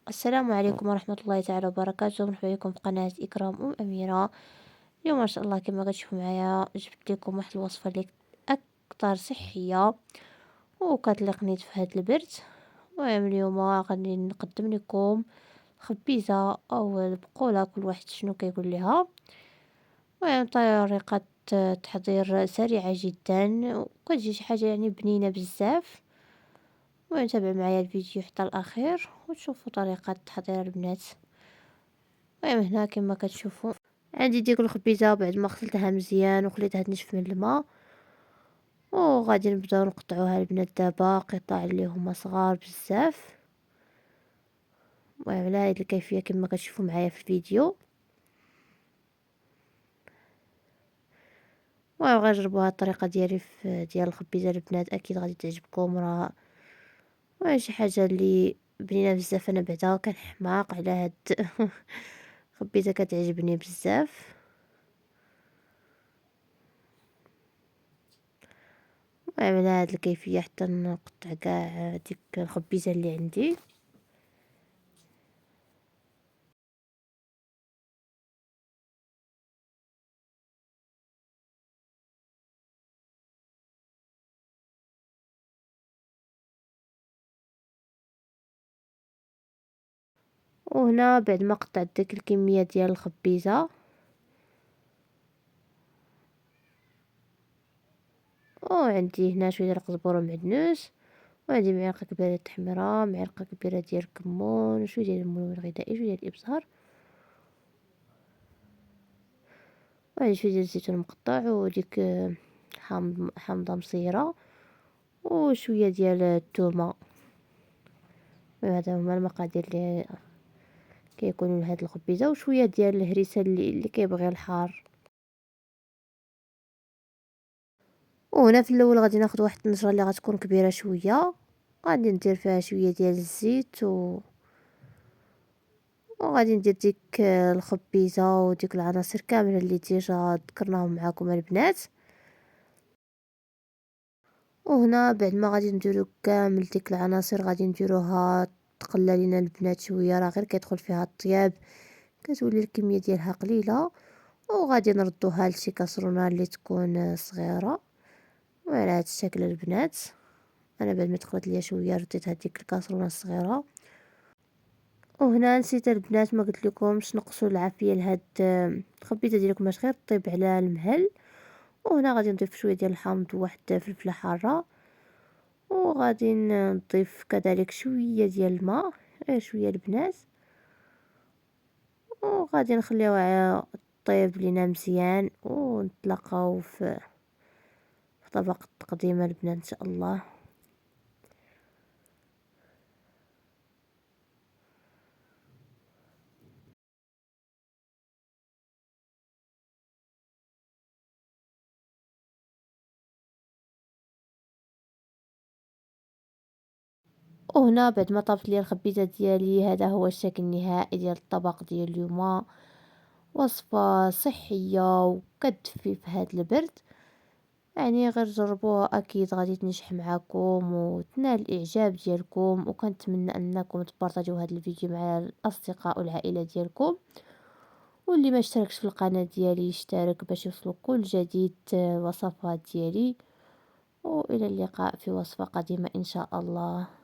السلام عليكم ورحمة الله تعالى وبركاته، مرحبا بكم في قناة إكرام أميرة. اليوم ما شاء الله كما كتشوفوا معايا جبت لكم واحد الوصفة اللي أكثر صحية وكتليق نيت في هاد البرد. المهم اليوم غادي نقدم لكم خبيزة أو البقولة، كل واحد شنو كيقول ليها. المهم طريقة تحضير سريعة جدا وكتجي شي حاجة يعني بنينة بزاف. المهم تابعوا معايا الفيديو حتى الأخير وتشوفوا طريقة تحضير البنات. المهم هنا كما كتشوفوا عندي ديك الخبيزه بعد ما غسلتها مزيان وخليتها تنشف من الماء، وغادي نبداو نقطعوها البنات دابا قطع اللي هما صغار بزاف. المهم على هاد الكيفيه كما كتشوفوا معايا في الفيديو. المهم غنجربوا هاد الطريقه ديالي في ديال الخبيزه البنات، اكيد غادي تعجبكم. راه شي حاجه اللي بنينه بزاف، انا بعدا كنحماق على هاد خبيزه كتعجبني بزاف. المهم على هاد الكيفيه حتى نقطع كاع ديك الخبيزه اللي عندي. وهنا بعد ما قطعت ديك الكمية ديال الخبيزة، وعندي هنا شوية ديال القزبر ومعدنوس، وعندي معلقة كبيرة ديال التحميرة، معلقة كبيرة ديال الكمون، وشوية ديال الملون الغذائي، شوية ديال الابزار، وعندي شوية ديال الزيتون مقطع، وديك حامضة مصيرة، وشوية ديال الثومة. هذا هما المقادير اللي كيكونوا لهاد الخبيزة، وشوية ديال الهريسة اللي كيبغي الحار. وهنا في الاول غادي ناخد واحد النجره اللي غتكون كبيره شويه، غادي ندير فيها شويه ديال الزيت وغادي ندير ديك الخبيزه وديك العناصر كامله اللي ديجا ذكرناهم معاكم البنات. وهنا بعد ما غادي نديرو كامل ديك العناصر غادي نديروها تقلى لينا البنات شويه، راه غير كيدخل فيها الطياب كتولي الكميه ديالها قليله. وغادي نردوها لشي كاسرونه اللي تكون صغيره وعلى هذا الشكل البنات. انا بعد ما دخلت ليا شويه رديت هذيك الكاسرونه الصغيره. وهنا نسيت البنات ما قلت لكمش نقصوا العافيه لهاد الخبيزه ديالكم باش غير طيب على المهل. وهنا غادي نضيف شويه ديال الحامض وواحد فلفله حاره، وغادي نضيف كذلك شويه ديال الماء، غير شويه البنات، وغادي نخليوها طيب لينا مزيان ونتلاقاو في طبق التقديم البنات ان شاء الله. وهنا بعد ما طابت لي الخبيزه ديالي، هذا هو الشكل النهائي ديال الطبق ديال اليوم. وصفه صحيه وكتدفي في هذا البرد، يعني غير جربوها اكيد غادي تنجح معاكم وتنال الاعجاب ديالكم. وكنتمنى انكم تبارطاجيو هذا الفيديو مع الاصدقاء والعائله ديالكم، واللي ما اشتركش في القناه ديالي يشترك باش يوصلوا كل جديد الوصفات ديالي. والى اللقاء في وصفه قادمه ان شاء الله.